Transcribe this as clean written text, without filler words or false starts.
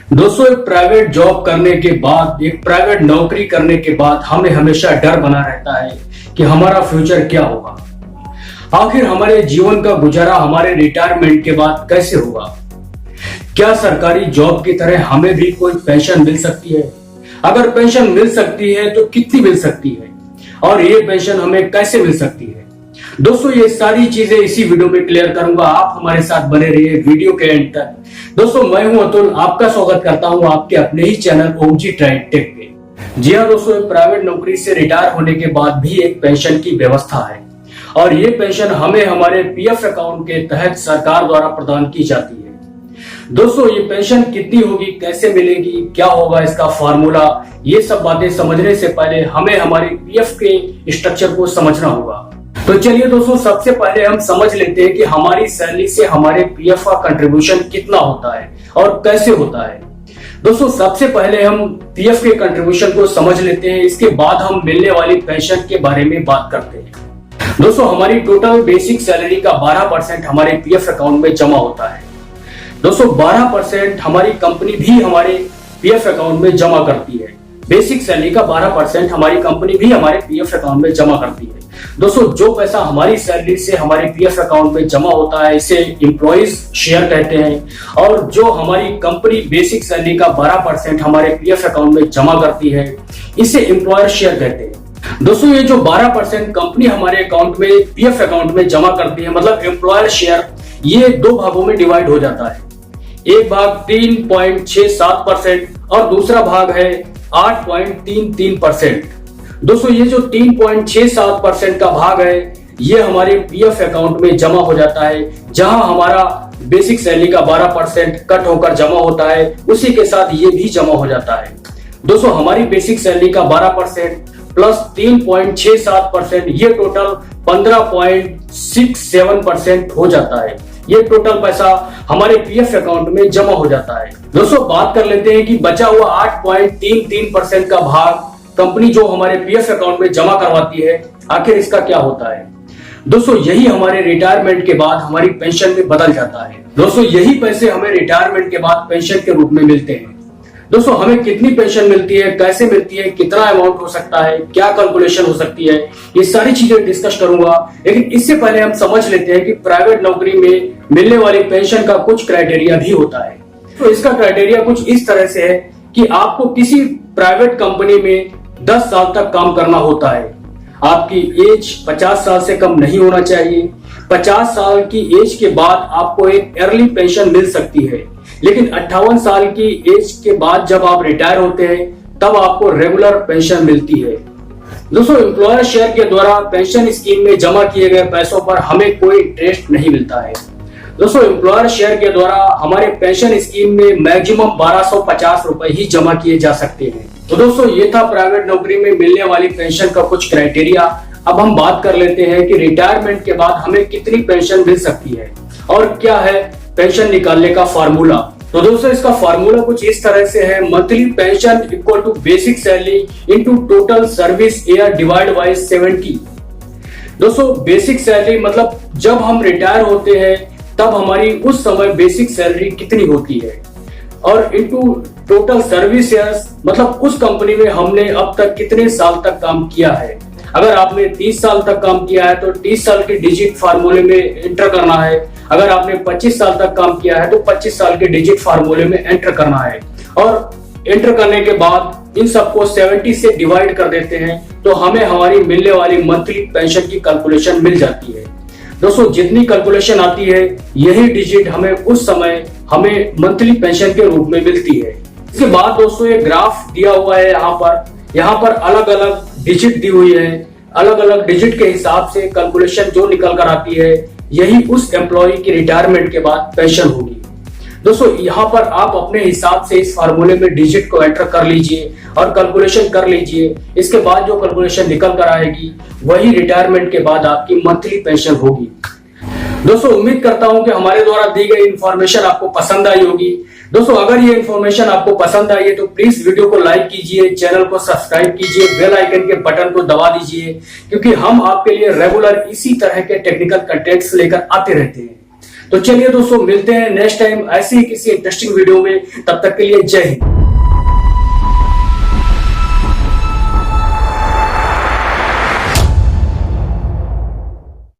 दोस्तों, एक private job करने के बाद, एक प्राइवेट नौकरी करने के बाद हमें हमेशा डर बना रहता है कि हमारा फ्यूचर क्या होगा। आखिर हमारे जीवन का गुजारा हमारे रिटायरमेंट के बाद कैसे होगा? क्या सरकारी जॉब की तरह हमें भी कोई पेंशन मिल सकती है? अगर पेंशन मिल सकती है तो कितनी मिल सकती है और ये पेंशन हमें कैसे मिल सकती है? दोस्तों, ये सारी चीजें इसी वीडियो में क्लियर करूंगा। आप हमारे साथ बने रहिए वीडियो के एंड तक। दोस्तों, मैं हूं अतुल, आपका स्वागत करता हूं आपके अपने ही चैनल ओमजी ट्राइड टेक पे। जी हां दोस्तों, एक प्राइवेट नौकरी से रिटायर होने के बाद भी एक पेंशन की व्यवस्था है और ये पेंशन हमें हमारे पीएफ अकाउंट के तहत सरकार द्वारा प्रदान की जाती है। दोस्तों, ये पेंशन कितनी होगी, कैसे मिलेगी, क्या होगा इसका फार्मूला, ये सब बातें समझने से पहले हमें हमारे पीएफ के स्ट्रक्चर को समझना होगा। तो चलिए दोस्तों, सबसे पहले हम समझ लेते हैं कि हमारी सैलरी से हमारे पीएफ का कंट्रीब्यूशन कितना होता है और कैसे होता है। दोस्तों, सबसे पहले हम पीएफ के कंट्रीब्यूशन को समझ लेते हैं, इसके बाद हम मिलने वाली पेंशन के बारे में बात करते हैं। दोस्तों, हमारी टोटल बेसिक सैलरी का 12% हमारे पीएफ अकाउंट में जमा होता है। दोस्तों, 12% हमारी कंपनी भी हमारे पीएफ अकाउंट में जमा करती है। बेसिक सैलरी का 12% हमारी कंपनी भी हमारे पीएफ अकाउंट में जमा करती है। दोस्तों, जो पैसा हमारी सैलरी से हमारे पीएफ अकाउंट में जमा होता है इसे एम्प्लॉइज शेयर कहते हैं, और जो हमारी कंपनी बेसिक सैलरी का 12% हमारे पीएफ अकाउंट में जमा करती है इसे एम्प्लॉयर शेयर कहते हैं। दोस्तों, ये जो 12% कंपनी हमारे अकाउंट में पीएफ अकाउंट में जमा करती है, मतलब एम्प्लॉयर शेयर, ये दो भागों में डिवाइड हो जाता है। एक भाग 3.67% और दूसरा भाग है 8.33%। दोस्तों, ये जो 3.67% का भाग है ये हमारे पीएफ अकाउंट में जमा हो जाता है, जहां हमारा बेसिक सैलरी का 12% कट होकर जमा होता है, उसी के साथ ये भी जमा हो जाता है। दोस्तों, हमारी बेसिक सैलरी का 12% प्लस 3.67%, ये टोटल 15.67% हो जाता है। ये टोटल पैसा हमारे पीएफ अकाउंट में जमा हो जाता है। दोस्तों, बात कर लेते हैं कि बचा हुआ 8.33% का भाग कंपनी जो हमारे पीएफ अकाउंट में जमा करवाती है, आखिर इसका क्या होता है? दोस्तों, यही हमारे रिटायरमेंट के बाद हमारी पेंशन में बदल जाता है। दोस्तों, यही पैसे हमें रिटायरमेंट के बाद पेंशन के रूप में मिलते हैं। दोस्तों, हमें कितनी पेंशन मिलती है, कैसे मिलती है, कितना अमाउंट हो सकता है, क्या कैलकुलेशन हो सकती है, ये सारी चीजें डिस्कस करूंगा। लेकिन इससे पहले हम समझ लेते हैं कि प्राइवेट नौकरी में मिलने वाली पेंशन का कुछ क्राइटेरिया भी होता है। तो इसका क्राइटेरिया कुछ इस तरह से है कि आपको किसी प्राइवेट कंपनी में 10 साल तक काम करना होता है। आपकी एज 50 साल से कम नहीं होना चाहिए। 50 साल की एज के बाद आपको एक अर्ली पेंशन मिल सकती है, लेकिन 58 साल की एज के बाद जब आप रिटायर होते हैं तब आपको रेगुलर पेंशन मिलती है। दोस्तों, एम्प्लॉयर शेयर के द्वारा पेंशन स्कीम में जमा किए गए पैसों पर हमें कोई इंटरेस्ट नहीं मिलता है। दोस्तों, एम्प्लॉयर शेयर के द्वारा हमारे पेंशन स्कीम में मैक्सिमम 1250 रुपए ही जमा किए जा सकते हैं। तो दोस्तों, ये था प्राइवेट नौकरी में मिलने वाली पेंशन का कुछ क्राइटेरिया। अब हम बात कर लेते हैं कि रिटायरमेंट के बाद हमें कितनी पेंशन मिल सकती है और क्या है पेंशन निकालने का फार्मूला। तो दोस्तों, इसका फार्मूला कुछ इस तरह से है, monthly pension equal to basic salary into total service year divide by 70। दोस्तों, बेसिक सैलरी मतलब जब हम रिटायर होते हैं तब हमारी उस समय बेसिक सैलरी कितनी होती है, और इनटू टोटल सर्विस ईयर्स मतलब उस कंपनी में हमने अब तक कितने साल तक काम किया है। अगर आपने 30 साल तक काम किया है तो 30 साल के डिजिट फार्मूले में एंटर करना है। अगर आपने 25 साल तक काम किया है तो 25 साल के डिजिट फार्मूले में एंटर करना है, और एंटर करने के बाद इन सबको 70 से डिवाइड कर देते हैं तो हमें हमारी मिलने वाली मंथली पेंशन की कैलकुलेशन मिल जाती है। दोस्तों, जितनी कैलकुलेशन आती है यही डिजिट हमें उस समय हमें मंथली पेंशन के रूप में मिलती है। इसके बाद दोस्तों, ये ग्राफ दिया हुआ है, यहाँ पर अलग अलग डिजिट दी हुई है। अलग अलग डिजिट के हिसाब से कैलकुलेशन जो निकल कर आती है यही उस एम्प्लॉय की रिटायरमेंट के बाद पेंशन होगी। दोस्तों, यहाँ पर आप अपने हिसाब से इस फार्मूले में डिजिट को एंटर कर लीजिए और कैलकुलेशन कर लीजिए। इसके बाद जो कैलकुलेशन निकल कर आएगी वही रिटायरमेंट के बाद आपकी मंथली पेंशन होगी। दोस्तों, उम्मीद करता हूं कि हमारे द्वारा दी गई इंफॉर्मेशन आपको पसंद आई होगी। दोस्तों, अगर ये इंफॉर्मेशन आपको पसंद आई है तो प्लीज वीडियो को लाइक कीजिए, चैनल को सब्सक्राइब कीजिए, बेल आइकन के बटन को दबा दीजिए, क्योंकि हम आपके लिए रेगुलर इसी तरह के टेक्निकल कंटेंट्स लेकर आते रहते हैं। तो चलिए दोस्तों, मिलते हैं नेक्स्ट टाइम ऐसे ही किसी इंटरेस्टिंग वीडियो में। तब तक के लिए जय हिंद।